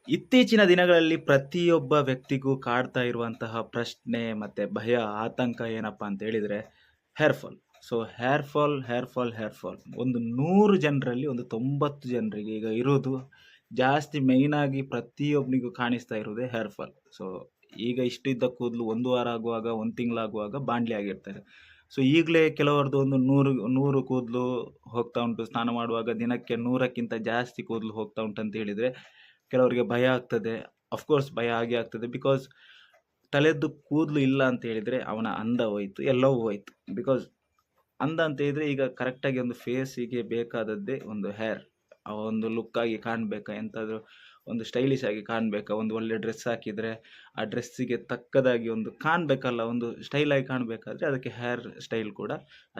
ಇತ್ತೀಚಿನ ದಿನಗಳಲ್ಲಿ ಪ್ರತಿಯೊಬ್ಬ ವ್ಯಕ್ತಿಗೂ ಕಾಡ್ತಾ ಇರುವಂತಹ ಪ್ರಶ್ನೆ ಮತ್ತೆ ಭಯ, ಆತಂಕ ಏನಪ್ಪಾ ಅಂತ ಹೇಳಿದ್ರೆ hair fall. So hair fall ಒಂದು 100 ಜನರಲ್ಲಿ ಒಂದು 90 ಜನರಿಗೆ ಈಗ ಇರೋದು ಜಾಸ್ತಿ ಮೈನ್ ಆಗಿ ಪ್ರತಿಯೊಬ್ಬನಿಗೂ ಕಾಣಿಸ್ತಾ ಇರೋದೇ ಹೇರ್ ಫಾಲ್. ಸೊ ಈಗ ಇಷ್ಟಿದ್ದ ಕೂದಲು ಒಂದು ವಾರ ಆಗುವಾಗ, ಒಂದು ತಿಂಗಳಾಗುವಾಗ ಬಾಂಡ್ಲಿ ಆಗಿರ್ತಾರೆ. ಸೊ ಈಗಲೇ ಕೆಲವರದ್ದು ಒಂದು 100 ಕೂದಲು ಹೋಗ್ತಾ ಉಂಟು. ಸ್ನಾನ ಮಾಡುವಾಗ ದಿನಕ್ಕೆ 100ಕ್ಕಿಂತ ಜಾಸ್ತಿ ಕೂದಲು ಹೋಗ್ತಾ ಉಂಟು ಅಂತ ಹೇಳಿದ್ರೆ ಕೆಲವರಿಗೆ ಭಯ ಆಗ್ತದೆ. ಅಫ್ಕೋರ್ಸ್ ಭಯ ಆಗೇ ಆಗ್ತದೆ. ಬಿಕಾಸ್ ತಲೆದ್ದು ಕೂದಲು ಇಲ್ಲ ಅಂತ ಹೇಳಿದ್ರೆ ಅವನ ಅಂದ ಹೋಯ್ತು, ಎಲ್ಲವೂ ಹೋಯ್ತು. ಬಿಕಾಸ್ ಅಂದ ಅಂತ ಹೇಳಿದ್ರೆ ಈಗ ಕರೆಕ್ಟಾಗಿ ಒಂದು ಫೇಸಿಗೆ ಬೇಕಾದದ್ದೇ ಒಂದು ಹೇರ್. ಒಂದು ಲುಕ್ ಆಗಿ ಕಾಣಬೇಕಾ, ಎಂತಾದರೂ ಒಂದು ಸ್ಟೈಲಿಶ್ ಆಗಿ ಕಾಣಬೇಕಾ, ಒಂದು ಒಳ್ಳೆ ಡ್ರೆಸ್ ಹಾಕಿದರೆ ಆ ಡ್ರೆಸ್ಸಿಗೆ ತಕ್ಕದಾಗಿ ಒಂದು ಕಾಣಬೇಕಲ್ಲ, ಒಂದು ಸ್ಟೈಲಾಗಿ ಕಾಣಬೇಕಾದ್ರೆ ಅದಕ್ಕೆ ಹೇರ್ ಸ್ಟೈಲ್ ಕೂಡ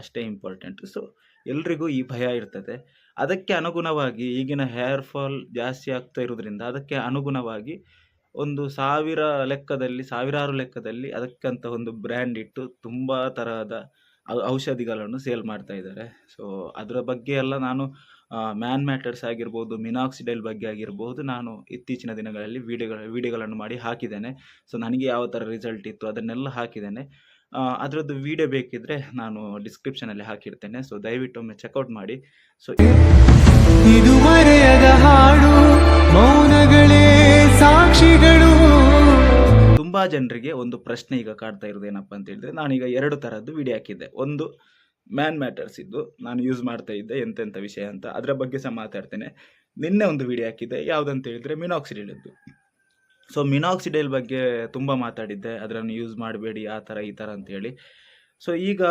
ಅಷ್ಟೇ ಇಂಪಾರ್ಟೆಂಟ್. ಸೊ ಎಲ್ರಿಗೂ ಈ ಭಯ ಇರ್ತದೆ. ಅದಕ್ಕೆ ಅನುಗುಣವಾಗಿ ಈಗಿನ ಹೇರ್ ಫಾಲ್ ಜಾಸ್ತಿ ಆಗ್ತಾ ಇರೋದ್ರಿಂದ ಅದಕ್ಕೆ ಅನುಗುಣವಾಗಿ ಒಂದು ಸಾವಿರಾರು ಲೆಕ್ಕದಲ್ಲಿ ಅದಕ್ಕಂತ ಒಂದು ಬ್ರ್ಯಾಂಡ್ ಇಟ್ಟು ತುಂಬ ತರಹದ ಔಷಧಿಗಳನ್ನು ಸೇಲ್ ಮಾಡ್ತಾ ಇದ್ದಾರೆ. ಸೊ ಅದರ ಬಗ್ಗೆ ಎಲ್ಲ ನಾನು ಮ್ಯಾನ್ ಮ್ಯಾಟರ್ಸ್ ಆಗಿರ್ಬೋದು, ಮಿನಾಕ್ಸಿಡೈಲ್ ಬಗ್ಗೆ ಆಗಿರ್ಬೋದು, ನಾನು ಇತ್ತೀಚಿನ ದಿನಗಳಲ್ಲಿ ವಿಡಿಯೋಗಳನ್ನು ಮಾಡಿ ಹಾಕಿದ್ದೇನೆ. ಸೊ ನನಗೆ ಯಾವ ಥರ ರಿಸಲ್ಟ್ ಇತ್ತು ಅದನ್ನೆಲ್ಲ ಹಾಕಿದ್ದೇನೆ. ಅದರದ್ದು ವಿಡಿಯೋ ಬೇಕಿದ್ರೆ ನಾನು ಡಿಸ್ಕ್ರಿಪ್ಷನಲ್ಲಿ ಹಾಕಿರ್ತೇನೆ. ಸೊ ದಯವಿಟ್ಟು ಒಮ್ಮೆ ಚೆಕ್ಔಟ್ ಮಾಡಿ. ಸೊ ಇದು ಮರೆಯದ ಹಾಡು, ಮೌನಗಳೇ ಸಾಕ್ಷಿಗಳು. ತುಂಬ ಜನರಿಗೆ ಒಂದು ಪ್ರಶ್ನೆ ಈಗ ಕಾಡ್ತಾ ಇರೋದು ಏನಪ್ಪ ಅಂತ ಹೇಳಿದ್ರೆ, ನಾನೀಗ 2 ಥರದ್ದು ವಿಡಿಯೋ ಹಾಕಿದ್ದೆ. ಒಂದು ಮ್ಯಾನ್ ಮ್ಯಾಟರ್ಸ್ ಇದ್ದು ನಾನು ಯೂಸ್ ಮಾಡ್ತಾ ಇದ್ದೆ ಎಂತೆಂಥ ವಿಷಯ ಅಂತ, ಅದರ ಬಗ್ಗೆ ಸಹ ಮಾತಾಡ್ತೇನೆ. ನಿನ್ನೆ ಒಂದು ವಿಡಿಯೋ ಹಾಕಿದ್ದೆ, ಯಾವುದಂತ ಹೇಳಿದ್ರೆ ಮಿನಾಕ್ಸಿಡೈಲದ್ದು. ಸೊ ಮಿನಾಕ್ಸಿಡೈಲ್ ಬಗ್ಗೆ ತುಂಬ ಮಾತಾಡಿದ್ದೆ, ಅದನ್ನು ಯೂಸ್ ಮಾಡಬೇಡಿ ಆ ಥರ ಈ ಥರ ಅಂತೇಳಿ. ಸೊ ಈಗ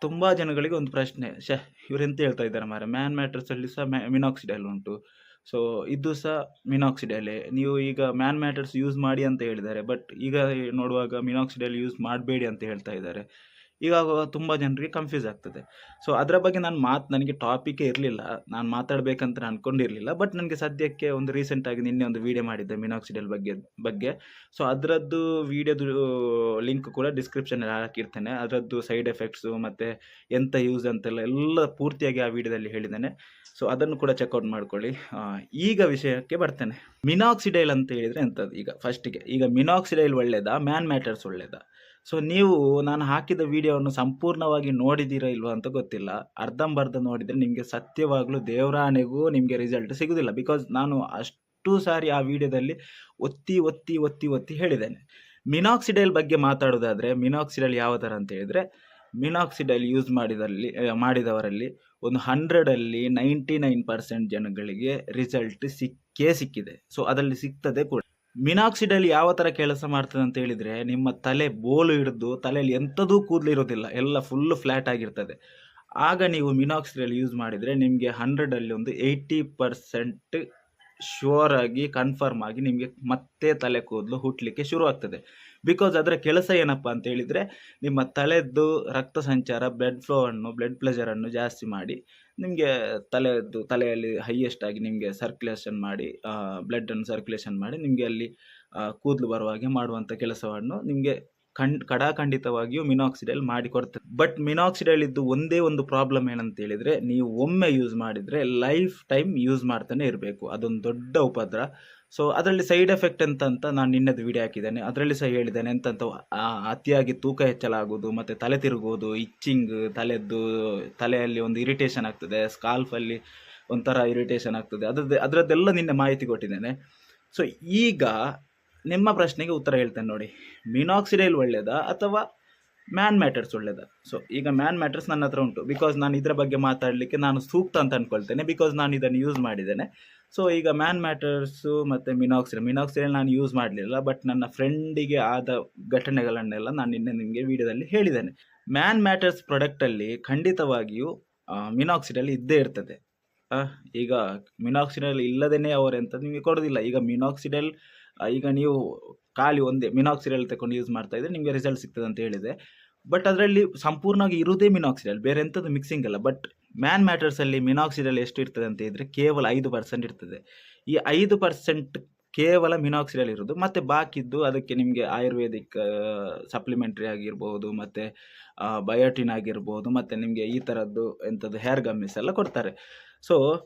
ತುಂಬ ಜನಗಳಿಗೆ ಒಂದು ಪ್ರಶ್ನೆ, ಇವರೆಂತ ಹೇಳ್ತಾ ಇದ್ದಾರೆ ಮಾರೆ, ಮ್ಯಾನ್ ಮ್ಯಾಟರ್ಸಲ್ಲಿ ಸಹ ಮಿನಾಕ್ಸಿಡೈಲ್ ಉಂಟು, ಸೊ ಇದು ಸಹ ಮಿನಾಕ್ಸಿಡೈಲೇ, ನೀವು ಈಗ ಮ್ಯಾನ್ ಮ್ಯಾಟರ್ಸ್ ಯೂಸ್ ಮಾಡಿ ಅಂತ ಹೇಳಿದ್ದಾರೆ, ಬಟ್ ಈಗ ನೋಡುವಾಗ ಮಿನಾಕ್ಸಿಡೈಲ್ ಯೂಸ್ ಮಾಡಬೇಡಿ ಅಂತ ಹೇಳ್ತಾ ಇದ್ದಾರೆ. ಈಗ ತುಂಬ ಜನರಿಗೆ ಕನ್ಫ್ಯೂಸ್ ಆಗ್ತದೆ. ಸೊ ಅದರ ಬಗ್ಗೆ ನನಗೆ ಟಾಪಿಕೇ ಇರಲಿಲ್ಲ, ನಾನು ಮಾತಾಡಬೇಕಂತ ಅಂದ್ಕೊಂಡಿರಲಿಲ್ಲ. ಬಟ್ ನನಗೆ ಸದ್ಯಕ್ಕೆ ಒಂದು ರೀಸೆಂಟಾಗಿ ನಿನ್ನೆ ಒಂದು ವಿಡಿಯೋ ಮಾಡಿದ್ದೆ ಮಿನಾಕ್ಸಿಡೈಲ್ ಬಗ್ಗೆ. ಸೊ ಅದರದ್ದು ವಿಡಿಯೋದು ಲಿಂಕ್ ಕೂಡ ಡಿಸ್ಕ್ರಿಪ್ಷನಲ್ಲಿ ಹಾಕಿರ್ತೇನೆ. ಅದರದ್ದು ಸೈಡ್ ಎಫೆಕ್ಟ್ಸು ಮತ್ತು ಎಂಥ ಯೂಸ್ ಎಲ್ಲ ಪೂರ್ತಿಯಾಗಿ ಆ ವಿಡಿಯೋದಲ್ಲಿ ಹೇಳಿದ್ದೇನೆ. ಸೊ ಅದನ್ನು ಕೂಡ ಚೆಕ್ಔಟ್ ಮಾಡ್ಕೊಳ್ಳಿ. ಈಗ ವಿಷಯಕ್ಕೆ ಬರ್ತೇನೆ. ಮಿನಾಕ್ಸಿಡೈಲ್ ಅಂತ ಹೇಳಿದರೆ ಎಂಥದ್ದು? ಈಗ ಫಸ್ಟಿಗೆ, ಈಗ ಮಿನಾಕ್ಸಿಡೈಲ್ ಒಳ್ಳೆಯದಾ, ಮ್ಯಾನ್ ಮ್ಯಾಟರ್ಸ್ ಒಳ್ಳೆಯದಾ? ಸೊ ನೀವು ನಾನು ಹಾಕಿದ ವಿಡಿಯೋವನ್ನು ಸಂಪೂರ್ಣವಾಗಿ ನೋಡಿದ್ದೀರಾ ಇಲ್ವಾ ಅಂತ ಗೊತ್ತಿಲ್ಲ. ಅರ್ಧಂಬರ್ಧ ನೋಡಿದರೆ ನಿಮಗೆ ಸತ್ಯವಾಗಲೂ ದೇವರಾಣೆಗೂ ನಿಮಗೆ ರಿಸಲ್ಟ್ ಸಿಗೋದಿಲ್ಲ. ಬಿಕಾಸ್ ನಾನು ಅಷ್ಟು ಸಾರಿ ಆ ವಿಡಿಯೋದಲ್ಲಿ ಒತ್ತಿ ಒತ್ತಿ ಒತ್ತಿ ಒತ್ತಿ ಹೇಳಿದ್ದೇನೆ. ಮಿನಾಕ್ಸಿಡೈಲ್ ಬಗ್ಗೆ ಮಾತಾಡೋದಾದರೆ, ಮಿನಾಕ್ಸಿಡೈಲ್ ಯಾವ ಥರ ಅಂತ ಹೇಳಿದರೆ, ಮಿನಾಕ್ಸಿಡೈಲ್ ಯೂಸ್ ಮಾಡಿದವರಲ್ಲಿ ಒಂದು 100ರಲ್ಲಿ 99% ಜನಗಳಿಗೆ ರಿಸಲ್ಟ್ ಸಿಕ್ಕಿದೆ. ಸೊ ಅದರಲ್ಲಿ ಸಿಗ್ತದೆ ಕೂಡ. ಮಿನಾಕ್ಸಿಡೈಲ್ ಯಾವ ಥರ ಕೆಲಸ ಮಾಡ್ತದೆ ಅಂತ ಹೇಳಿದರೆ, ನಿಮ್ಮ ತಲೆ ಬೋಲು ಹಿಡಿದು ತಲೆಯಲ್ಲಿ ಎಂಥದೂ ಕೂದಲಿರೋದಿಲ್ಲ, ಎಲ್ಲ ಫುಲ್ಲು ಫ್ಲ್ಯಾಟ್ ಆಗಿರ್ತದೆ. ಆಗ ನೀವು ಮಿನಾಕ್ಸಿಡೈಲ್ ಯೂಸ್ ಮಾಡಿದರೆ ನಿಮಗೆ 100ರಲ್ಲಿ ಒಂದು 80% ಶ್ಯೂರ್ ಆಗಿ ಕನ್ಫರ್ಮ್ ಆಗಿ ನಿಮಗೆ ಮತ್ತೆ ತಲೆ ಕೂದಲು ಹುಟ್ಟಲಿಕ್ಕೆ ಶುರು ಆಗ್ತದೆ. ಬಿಕಾಸ್ ಅದರ ಕೆಲಸ ಏನಪ್ಪ ಅಂತ ಹೇಳಿದರೆ, ನಿಮ್ಮ ತಲೆದ್ದು ರಕ್ತ ಸಂಚಾರ, ಬ್ಲಡ್ ಪ್ರೆಷರನ್ನು ಜಾಸ್ತಿ ಮಾಡಿ ನಿಮಗೆ ತಲೆಯಲ್ಲಿ ಹೈಯೆಸ್ಟ್ ಆಗಿ ನಿಮಗೆ ಸರ್ಕ್ಯುಲೇಷನ್ ಮಾಡಿ, ಬ್ಲಡ್ಡನ್ನು ಸರ್ಕ್ಯುಲೇಷನ್ ಮಾಡಿ ನಿಮಗೆ ಅಲ್ಲಿ ಕೂದಲು ಬರುವ ಹಾಗೆ ಮಾಡುವಂಥ ಕೆಲಸವನ್ನು ನಿಮಗೆ ಖಂಡಿತವಾಗಿಯೂ ಮಿನಾಕ್ಸಿಡೈಲ್ ಮಾಡಿಕೊಡ್ತದೆ. ಬಟ್ ಮಿನಾಕ್ಸಿಡೈಲ್ ಇದ್ದು ಒಂದೇ ಒಂದು ಪ್ರಾಬ್ಲಮ್ ಏನಂತ ಹೇಳಿದರೆ, ನೀವು ಒಮ್ಮೆ ಯೂಸ್ ಮಾಡಿದರೆ ಲೈಫ್ ಟೈಮ್ ಯೂಸ್ ಮಾಡ್ತಾನೆ ಇರಬೇಕು. ಅದೊಂದು ದೊಡ್ಡ ಉಪದ್ರ. ಸೊ ಅದರಲ್ಲಿ ಸೈಡ್ ಎಫೆಕ್ಟ್ ಅಂತ ನಾನು ನಿನ್ನೆದು ವಿಡಿಯೋ ಹಾಕಿದ್ದೇನೆ, ಅದರಲ್ಲಿ ಸಹ ಹೇಳಿದ್ದೇನೆ. ಎಂತಂತ ಅತಿಯಾಗಿ ತೂಕ ಹೆಚ್ಚಲಾಗುವುದು, ಮತ್ತು ತಲೆ ತಿರುಗುವುದು, ಇಚ್ಚಿಂಗ್, ತಲೆಯಲ್ಲಿ ಒಂದು ಇರಿಟೇಷನ್ ಆಗ್ತದೆ, ಸ್ಕಾಲ್ಫಲ್ಲಿ ಒಂಥರ ಇರಿಟೇಷನ್ ಆಗ್ತದೆ, ಅದರದ್ದೆಲ್ಲ ನಿನ್ನೆ ಮಾಹಿತಿ ಕೊಟ್ಟಿದ್ದೇನೆ. ಸೊ ಈಗ ನಿಮ್ಮ ಪ್ರಶ್ನೆಗೆ ಉತ್ತರ ಹೇಳ್ತೇನೆ ನೋಡಿ. ಮಿನಾಕ್ಸಿಡೈಲ್ ಒಳ್ಳೆಯದಾ ಅಥವಾ ಮ್ಯಾನ್ ಮ್ಯಾಟರ್ಸ್ ಒಳ್ಳೆಯದಾ? ಸೊ ಈಗ ಮ್ಯಾನ್ ಮ್ಯಾಟರ್ಸ್ ನನ್ನ ಹತ್ರ ಉಂಟು. ಬಿಕಾಸ್ ನಾನು ಇದರ ಬಗ್ಗೆ ಮಾತಾಡಲಿಕ್ಕೆ ನಾನು ಸೂಕ್ತ ಅಂತ ಅಂದ್ಕೊಳ್ತೇನೆ, ಬಿಕಾಸ್ ನಾನು ಇದನ್ನು ಯೂಸ್ ಮಾಡಿದ್ದೇನೆ. ಸೊ ಈಗ ಮ್ಯಾನ್ ಮ್ಯಾಟರ್ಸು ಮತ್ತು ಮಿನಾಕ್ಸಿಡೈಲ್ ನಾನು ಯೂಸ್ ಮಾಡಲಿಲ್ಲ, ಬಟ್ ನನ್ನ ಫ್ರೆಂಡಿಗೆ ಆದ ಘಟನೆಗಳನ್ನೆಲ್ಲ ನಾನು ನಿಮಗೆ ವಿಡಿಯೋದಲ್ಲಿ ಹೇಳಿದ್ದೇನೆ. ಮ್ಯಾನ್ ಮ್ಯಾಟರ್ಸ್ ಪ್ರಾಡಕ್ಟಲ್ಲಿ ಖಂಡಿತವಾಗಿಯೂ ಮಿನಾಕ್ಸಿಡೈಲ್ ಇದ್ದೇ ಇರ್ತದೆ. ಈಗ ಮಿನಾಕ್ಸಿಡೈಲ್ ಇಲ್ಲದೇ ಅವರೆಂತ ನಿಮಗೆ ಕೊಡೋದಿಲ್ಲ. ಈಗ ಮಿನಾಕ್ಸಿಡೈಲ್ ಈಗ ನೀವು ಖಾಲಿ ಒಂದೇ ಮಿನಾಕ್ಸಿಡೈಲ್ ತಗೊಂಡು ಯೂಸ್ ಮಾಡ್ತಾ ಇದ್ರೆ ನಿಮಗೆ ರಿಸಲ್ಟ್ ಸಿಗ್ತದೆ ಅಂತ ಹೇಳಿದೆ. ಬಟ್ ಅದರಲ್ಲಿ ಸಂಪೂರ್ಣವಾಗಿ ಇರುವುದೇ ಮಿನಾಕ್ಸಿಡೈಲ್, ಬೇರೆ ಎಂಥದ್ದು ಮಿಕ್ಸಿಂಗ್ ಅಲ್ಲ. ಬಟ್ ಮ್ಯಾನ್ ಮ್ಯಾಟರ್ಸಲ್ಲಿ ಮಿನಾಕ್ಸಿಡೈಲ್ ಎಷ್ಟು ಇರ್ತದೆ ಅಂತ ಇದ್ದರೆ ಕೇವಲ 5% ಇರ್ತದೆ. ಈ 5% ಕೇವಲ ಮಿನಾಕ್ಸಿಡೈಲ್ ಇರೋದು. ಮತ್ತು ಬಾಕಿದ್ದು ಅದಕ್ಕೆ ನಿಮಗೆ ಆಯುರ್ವೇದಿಕ್ ಸಪ್ಲಿಮೆಂಟ್ರಿ ಆಗಿರ್ಬೋದು, ಮತ್ತು ಬಯೋಟಿನ್ ಆಗಿರ್ಬೋದು, ಮತ್ತು ನಿಮಗೆ ಈ ಥರದ್ದು ಎಂಥದ್ದು ಹೇರ್ ಗಮ್ಮಿಸ್ ಎಲ್ಲ ಕೊಡ್ತಾರೆ. ಸೊ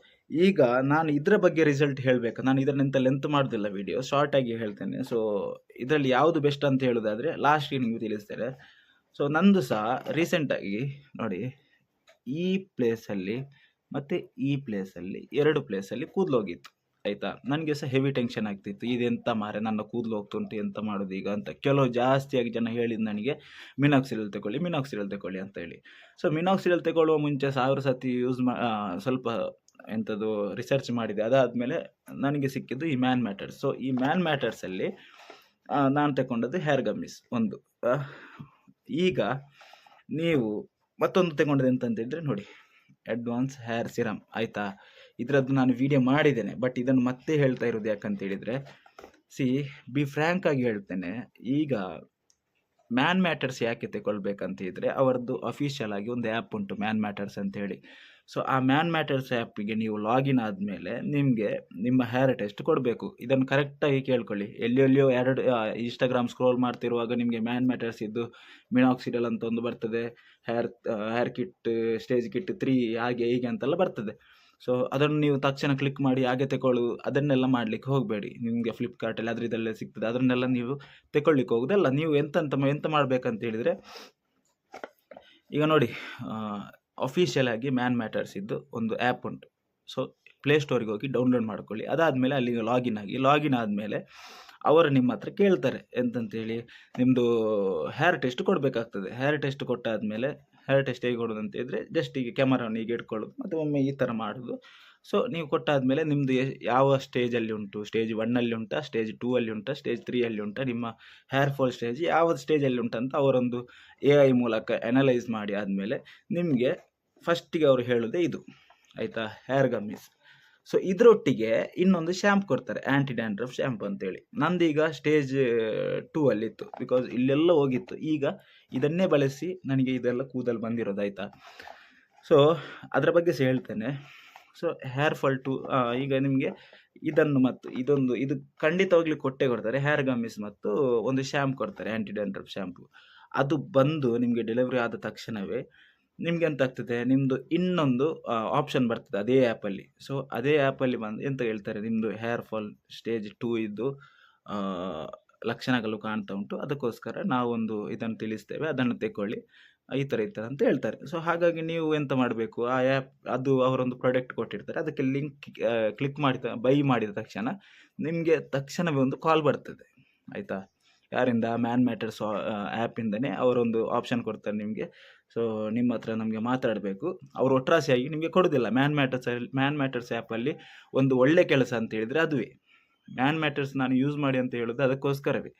ಈಗ ನಾನು ಇದರ ಬಗ್ಗೆ ರಿಸಲ್ಟ್ ಹೇಳಬೇಕು. ನಾನು ಇದನ್ನೆಂತ ಲೆಂತ್ ಮಾಡೋದಿಲ್ಲ ವಿಡಿಯೋ, ಶಾರ್ಟಾಗಿ ಹೇಳ್ತೇನೆ. ಸೊ ಇದರಲ್ಲಿ ಯಾವುದು ಬೆಸ್ಟ್ ಅಂತ ಹೇಳೋದಾದರೆ ಲಾಸ್ಟಿಗೆ ನಿಮಗೆ ತಿಳಿಸ್ತೇನೆ. ಸೊ ನಂದು ಸಹ ರೀಸೆಂಟಾಗಿ ನೋಡಿ, ಈ ಪ್ಲೇಸಲ್ಲಿ ಮತ್ತು ಈ ಪ್ಲೇಸಲ್ಲಿ 2 ಪ್ಲೇಸಲ್ಲಿ ಕೂದಲು ಹೋಗಿತ್ತು ಆಯಿತಾ. ನನಗೆ ಸಹ ಹೆವಿ ಟೆನ್ಷನ್ ಆಗ್ತಿತ್ತು, ಇದೆಂತ ಮಾರೆ ನನ್ನ ಕೂದಲು ಹೋಗ್ತುಂಟು, ಎಂತ ಮಾಡೋದು ಈಗ ಅಂತ. ಕೆಲವು ಜಾಸ್ತಿಯಾಗಿ ಜನ ಹೇಳಿದ್ದು ನನಗೆ ಮಿನಾಕ್ಸಿಡಿಲ್ ತಗೊಳ್ಳಿ, ಮಿನಾಕ್ಸಿಡಿಲ್ ತಗೊಳ್ಳಿ ಅಂತ ಹೇಳಿ. ಸೊ ಮಿನಾಕ್ಸಿಡಿಲ್ ತಗೊಳ್ಳುವ ಮುಂಚೆ 1000 ಸತಿ ಸ್ವಲ್ಪ ಎಂಥದ್ದು ರಿಸರ್ಚ್ ಮಾಡಿದೆ. ಅದಾದಮೇಲೆ ನನಗೆ ಸಿಕ್ಕಿದ್ದು ಈ ಮ್ಯಾನ್ ಮ್ಯಾಟರ್ಸ್. ಸೊ ಈ ಮ್ಯಾನ್ ಮ್ಯಾಟರ್ಸಲ್ಲಿ ನಾನು ತಗೊಂಡದ್ದು ಹೇರ್ ಗಮ್ಮಿಸ್ ಒಂದು. ಈಗ ನೀವು ಮತ್ತೊಂದು ತಗೊಂಡದ್ದು ಎಂತಂತೇಳಿದರೆ ನೋಡಿ, ಅಡ್ವಾನ್ಸ್ ಹೇರ್ ಸಿರಮ್ ಆಯಿತಾ. ಇದರದ್ದು ನಾನು ವಿಡಿಯೋ ಮಾಡಿದ್ದೇನೆ, ಬಟ್ ಇದನ್ನು ಮತ್ತೆ ಹೇಳ್ತಾ ಇರೋದು ಯಾಕಂತೇಳಿದರೆ, ಬಿ ಫ್ರ್ಯಾಂಕ್ ಆಗಿ ಹೇಳ್ತೇನೆ. ಈಗ ಮ್ಯಾನ್ ಮ್ಯಾಟರ್ಸ್ ಯಾಕೆ ತಗೊಳ್ಬೇಕಂತ ಇದ್ದರೆ, ಅವರದ್ದು ಅಫಿಷಿಯಲ್ ಆಗಿ ಒಂದು ಆ್ಯಪ್ ಉಂಟು ಮ್ಯಾನ್ ಮ್ಯಾಟರ್ಸ್ ಅಂತ ಹೇಳಿ. ಸೊ ಆ ಮ್ಯಾನ್ ಮ್ಯಾಟರ್ಸ್ ಆ್ಯಪಿಗೆ ನೀವು ಲಾಗಿನ್ ಆದಮೇಲೆ ನಿಮಗೆ ನಿಮ್ಮ ಹೇರ್ ಟೆಸ್ಟ್ ಕೊಡಬೇಕು. ಇದನ್ನು ಕರೆಕ್ಟಾಗಿ ಕೇಳ್ಕೊಳ್ಳಿ. ಎಲ್ಲಿಯೋ ಇನ್ಸ್ಟಾಗ್ರಾಮ್ ಸ್ಕ್ರೋಲ್ ಮಾಡ್ತಿರುವಾಗ ನಿಮಗೆ ಮ್ಯಾನ್ ಮ್ಯಾಟರ್ಸ್ ಇದ್ದು ಮಿನಾಕ್ಸಿಡಲ್ ಅಂತ ಒಂದು ಬರ್ತದೆ, ಹೇರ್ ಕಿಟ್, ಸ್ಟೇಜ್ ಕಿಟ್ 3 ಹಾಗೆ ಹೀಗೆ ಅಂತೆಲ್ಲ ಬರ್ತದೆ. ಸೊ ಅದನ್ನು ನೀವು ತಕ್ಷಣ ಕ್ಲಿಕ್ ಮಾಡಿ ಹಾಗೆ ತಗೊಳ್ಳೋದು, ಅದನ್ನೆಲ್ಲ ಮಾಡಲಿಕ್ಕೆ ಹೋಗಬೇಡಿ. ನಿಮಗೆ ಫ್ಲಿಪ್ಕಾರ್ಟಲ್ಲಿ ಅದ್ರ ಇದೆಲ್ಲ ಸಿಗ್ತದೆ, ಅದನ್ನೆಲ್ಲ ನೀವು ತಗೊಳ್ಳಿಕ್ಕೆ ಹೋಗೋದಲ್ಲ. ನೀವು ಎಂತ ಮಾಡಬೇಕಂತ ಹೇಳಿದರೆ, ಈಗ ನೋಡಿ, ಅಫಿಷಿಯಲ್ ಆಗಿ ಮ್ಯಾನ್ ಮ್ಯಾಟರ್ಸ್ ಇದ್ದು ಒಂದು ಆ್ಯಪ್ ಉಂಟು. ಸೊ ಪ್ಲೇಸ್ಟೋರಿಗೆ ಹೋಗಿ ಡೌನ್ಲೋಡ್ ಮಾಡ್ಕೊಳ್ಳಿ. ಅದಾದಮೇಲೆ ಅಲ್ಲಿಗೆ ಲಾಗಿನ್ ಆದಮೇಲೆ ಅವರು ನಿಮ್ಮ ಹತ್ರ ಕೇಳ್ತಾರೆ ಎಂತಂತೇಳಿ, ನಿಮ್ಮದು ಹೇರ್ ಟೆಸ್ಟ್ ಕೊಡಬೇಕಾಗ್ತದೆ. ಹೇರ್ ಟೆಸ್ಟ್ ಕೊಟ್ಟಾದಮೇಲೆ, ಹೇರ್ ಟೆಸ್ಟ್ ಹೇಗೆ ಕೊಡೋದು ಅಂತ ಹೇಳಿದರೆ, ಜಸ್ಟ್ ಈಗ ಕ್ಯಾಮರಾವನ್ನು ಹೀಗೆ ಇಟ್ಕೊಳ್ಳೋದು ಮತ್ತು ಒಮ್ಮೆ ಈ ಥರ ಮಾಡೋದು. ಸೊ ನೀವು ಕೊಟ್ಟಾದಮೇಲೆ ನಿಮ್ಮದು ಯಾವ ಸ್ಟೇಜಲ್ಲಿ ಉಂಟು, ಸ್ಟೇಜ್ 1ಅಲ್ಲಿ ಉಂಟಾ, ಸ್ಟೇಜ್ 2ಅಲ್ಲಿ ಉಂಟಾ, ಸ್ಟೇಜ್ 3ಅಲ್ಲಿ ಉಂಟಾ, ನಿಮ್ಮ ಹೇರ್ ಫಾಲ್ ಸ್ಟೇಜ್ ಯಾವ ಸ್ಟೇಜಲ್ಲಿ ಉಂಟಂತ ಅವರೊಂದು AI ಮೂಲಕ ಅನಲೈಸ್ ಮಾಡಿ ಆದಮೇಲೆ ನಿಮಗೆ ಫಸ್ಟಿಗೆ ಅವರು ಹೇಳೋದೇ ಇದು ಆಯಿತಾ, ಹೇರ್ ಗಮ್ಮಿಸ್. ಸೊ ಇದರೊಟ್ಟಿಗೆ ಇನ್ನೊಂದು ಶ್ಯಾಂಪು ಕೊಡ್ತಾರೆ, ಆ್ಯಂಟಿ ಡ್ಯಾಂಡ್ರಫ್ ಶ್ಯಾಂಪು ಅಂತೇಳಿ. ನಂದೀಗ ಸ್ಟೇಜ್ 2ಅಲ್ಲಿತ್ತು, ಬಿಕಾಸ್ ಇಲ್ಲೆಲ್ಲ ಹೋಗಿತ್ತು. ಈಗ ಇದನ್ನೇ ಬಳಸಿ ನನಗೆ ಇದೆಲ್ಲ ಕೂದಲು ಬಂದಿರೋದು ಆಯಿತಾ. ಸೊ ಅದರ ಬಗ್ಗೆ ಸಹ ಹೇಳ್ತೇನೆ. ಸೊ ಹೇರ್ ಫಾಲ್ ಈಗ ನಿಮಗೆ ಇದನ್ನು ಮತ್ತು ಇದು ಖಂಡಿತವಾಗ್ಲೂ ಕೊಡ್ತಾರೆ. ಹೇರ್ ಗಮ್ಮಿಸ್ ಮತ್ತು ಒಂದು ಶ್ಯಾಂಪು ಕೊಡ್ತಾರೆ, ಆ್ಯಂಟಿ ಡ್ಯಾಂಡ್ರಫ್ ಶ್ಯಾಂಪು. ಅದು ಬಂದು ನಿಮಗೆ ಡೆಲಿವರಿ ಆದ ತಕ್ಷಣವೇ ನಿಮ್ಗೆ ಎಂತ ಆಗ್ತದೆ, ನಿಮ್ಮದು ಇನ್ನೊಂದು ಆಪ್ಷನ್ ಬರ್ತದೆ ಅದೇ ಆ್ಯಪಲ್ಲಿ. ಸೊ ಅದೇ ಆ್ಯಪಲ್ಲಿ ಬಂದು ಎಂತ ಹೇಳ್ತಾರೆ, ನಿಮ್ಮದು ಹೇರ್ ಫಾಲ್ ಸ್ಟೇಜ್ 2 ಇದ್ದು ಲಕ್ಷಣಗಳು ಕಾಣ್ತಾ ಉಂಟು, ಅದಕ್ಕೋಸ್ಕರ ನಾವೊಂದು ಇದನ್ನು ತಿಳಿಸ್ತೇವೆ, ಅದನ್ನು ತೆಗೊಳ್ಳಿ, ಈ ಥರ ಅಂತ ಹೇಳ್ತಾರೆ. ಸೊ ಹಾಗಾಗಿ ನೀವು ಎಂತ ಮಾಡಬೇಕು, ಆ ಆ್ಯಪ್ ಅದು ಅವರೊಂದು ಪ್ರಾಡಕ್ಟ್ ಕೊಟ್ಟಿರ್ತಾರೆ, ಅದಕ್ಕೆ ಲಿಂಕ್ ಕ್ಲಿಕ್ ಮಾಡಿ ಬೈ ಮಾಡಿದ ತಕ್ಷಣ ನಿಮಗೆ ತಕ್ಷಣವೇ ಒಂದು ಕಾಲ್ ಬರ್ತದೆ ಆಯಿತಾ. ಯಾರಿಂದ, ಮ್ಯಾನ್ ಮ್ಯಾಟರ್ಸ್ ಆ್ಯಪಿಂದನೇ ಅವರೊಂದು ಆಪ್ಷನ್ ಕೊಡ್ತಾರೆ ನಿಮಗೆ. ಸೊ ನಿಮ್ಮ ಹತ್ರ ನಮಗೆ ಮಾತಾಡಬೇಕು, ಅವರು ಒಟ್ರಾಸಿಯಾಗಿ ನಿಮಗೆ ಕೊಡೋದಿಲ್ಲ. ಮ್ಯಾನ್ ಮ್ಯಾಟರ್ಸ್ ಆ್ಯಪಲ್ಲಿ ಒಂದು ಒಳ್ಳೆ ಕೆಲಸ ಅಂತ ಹೇಳಿದರೆ ಅದುವೇ. ಮ್ಯಾನ್ ಮ್ಯಾಟರ್ಸ್ ನಾನು ಯೂಸ್ ಮಾಡಿ ಅಂತ ಹೇಳೋದು ಅದಕ್ಕೋಸ್ಕರವೇ.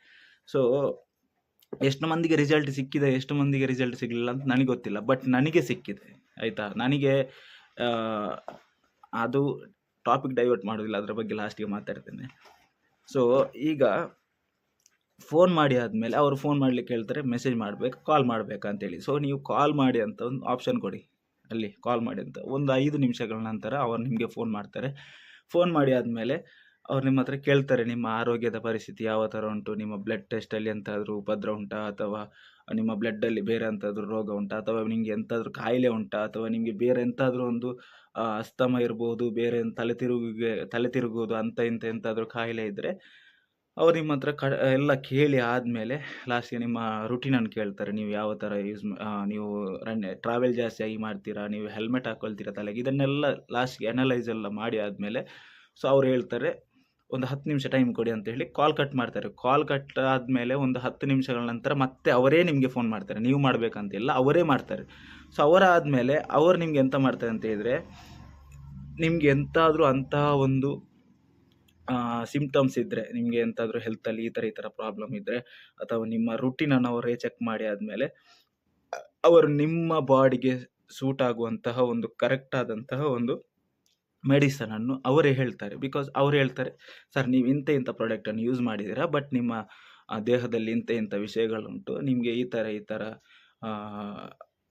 ಸೊ ಎಷ್ಟು ಮಂದಿಗೆ ರಿಸಲ್ಟ್ ಸಿಕ್ಕಿದೆ, ಎಷ್ಟು ಮಂದಿಗೆ ರಿಸಲ್ಟ್ ಸಿಗಲಿಲ್ಲ ಅಂತ ನನಗೆ ಗೊತ್ತಿಲ್ಲ, ಬಟ್ ನನಗೆ ಸಿಕ್ಕಿದೆ ಆಯಿತಾ. ನನಗೆ ಅದು ಟಾಪಿಕ್ ಡೈವರ್ಟ್ ಮಾಡೋದಿಲ್ಲ, ಅದರ ಬಗ್ಗೆ ಲಾಸ್ಟಿಗೆ ಮಾತಾಡ್ತೇನೆ. ಸೊ ಈಗ ಫೋನ್ ಮಾಡಿ ಆದಮೇಲೆ ಅವರು ಫೋನ್ ಮಾಡಲಿಕ್ಕೆ ಹೇಳ್ತಾರೆ, ಮೆಸೇಜ್ ಮಾಡಬೇಕು, ಕಾಲ್ ಮಾಡಬೇಕಂತೇಳಿ. ಸೊ ನೀವು ಕಾಲ್ ಮಾಡಿ ಅಂತ ಒಂದು ಆಪ್ಷನ್ ಕೊಡಿ, ಅಲ್ಲಿ ಕಾಲ್ ಮಾಡಿ ಅಂತ. ಒಂದು 5 ನಿಮಿಷಗಳ ನಂತರ ಅವರು ನಿಮಗೆ ಫೋನ್ ಮಾಡ್ತಾರೆ. ಫೋನ್ ಮಾಡಿ ಆದಮೇಲೆ ಅವ್ರು ನಿಮ್ಮ ಹತ್ರ ಕೇಳ್ತಾರೆ, ನಿಮ್ಮ ಆರೋಗ್ಯದ ಪರಿಸ್ಥಿತಿ ಯಾವ ಥರ ಉಂಟು, ನಿಮ್ಮ ಬ್ಲಡ್ ಟೆಸ್ಟಲ್ಲಿ ಎಂತಾದರೂ ಉಪದ್ರ ಉಂಟಾ, ಅಥವಾ ನಿಮ್ಮ ಬ್ಲಡ್ಡಲ್ಲಿ ಬೇರೆ ಎಂತಾದರೂ ರೋಗ ಉಂಟಾ, ಅಥವಾ ನಿಮಗೆ ಎಂತಾದರೂ ಕಾಯಿಲೆ ಉಂಟಾ, ಅಥವಾ ನಿಮಗೆ ಬೇರೆ ಎಂತಾದರೂ ಒಂದು ಅಸ್ತಮ ಇರ್ಬೋದು, ಬೇರೆ ತಲೆ ತಿರುಗುವುದು ಅಂತ ಎಂತಾದರೂ ಕಾಯಿಲೆ ಇದ್ದರೆ ಅವ್ರು ನಿಮ್ಮ ಹತ್ರ ಎಲ್ಲ ಕೇಳಿ ಆದಮೇಲೆ ಲಾಸ್ಟಿಗೆ ನಿಮ್ಮ ರುಟೀನನ್ನು ಕೇಳ್ತಾರೆ. ನೀವು ಯಾವ ಥರ ನೀವು ಟ್ರಾವೆಲ್ ಜಾಸ್ತಿಯಾಗಿ ಮಾಡ್ತೀರಾ, ನೀವು ಹೆಲ್ಮೆಟ್ ಹಾಕ್ಕೊಳ್ತೀರಾ ತಲೆಗೆ, ಇದನ್ನೆಲ್ಲ ಲಾಸ್ಟಿಗೆ ಅನಲೈಸ್ ಎಲ್ಲ ಮಾಡಿ ಆದಮೇಲೆ ಸೊ ಅವ್ರು ಹೇಳ್ತಾರೆ, ಒಂದು 10 ನಿಮಿಷ ಟೈಮ್ ಕೊಡಿ ಅಂತ ಹೇಳಿ ಕಾಲ್ ಕಟ್ ಮಾಡ್ತಾರೆ. ಕಾಲ್ ಕಟ್ ಆದಮೇಲೆ ಒಂದು 10 ನಿಮಿಷಗಳ ನಂತರ ಮತ್ತೆ ಅವರೇ ನಿಮಗೆ ಫೋನ್ ಮಾಡ್ತಾರೆ, ನೀವು ಮಾಡಬೇಕಂತಿಲ್ಲ, ಅವರೇ ಮಾಡ್ತಾರೆ. ಸೊ ಅವರಾದಮೇಲೆ ಅವರು ನಿಮ್ಗೆ ಎಂತ ಮಾಡ್ತಾರೆ ಅಂತ ಹೇಳಿದರೆ, ನಿಮ್ಗೆ ಎಂತಾದರೂ ಅಂತಹ ಒಂದು ಸಿಂಪ್ಟಮ್ಸ್ ಇದ್ದರೆ, ನಿಮಗೆ ಎಂತಾದರೂ ಹೆಲ್ತಲ್ಲಿ ಈ ಥರ ಪ್ರಾಬ್ಲಮ್ ಇದ್ದರೆ, ಅಥವಾ ನಿಮ್ಮ ರುಟೀನನ್ನು ಅವರೇ ಚೆಕ್ ಮಾಡಿ ಆದಮೇಲೆ ಅವರು ನಿಮ್ಮ ಬಾಡಿಗೆ ಸೂಟ್ ಆಗುವಂತಹ ಒಂದು ಕರೆಕ್ಟ್ ಆದಂತಹ ಒಂದು ಮೆಡಿಸನನ್ನು ಅವರೇ ಹೇಳ್ತಾರೆ. ಬಿಕಾಸ್ ಅವರು ಹೇಳ್ತಾರೆ, ಸರ್ ನೀವು ಇಂಥ ಪ್ರಾಡಕ್ಟನ್ನು ಯೂಸ್ ಮಾಡಿದ್ದೀರಾ, ಬಟ್ ನಿಮ್ಮ ದೇಹದಲ್ಲಿ ಇಂಥ ವಿಷಯಗಳುಂಟು, ನಿಮಗೆ ಈ ಥರ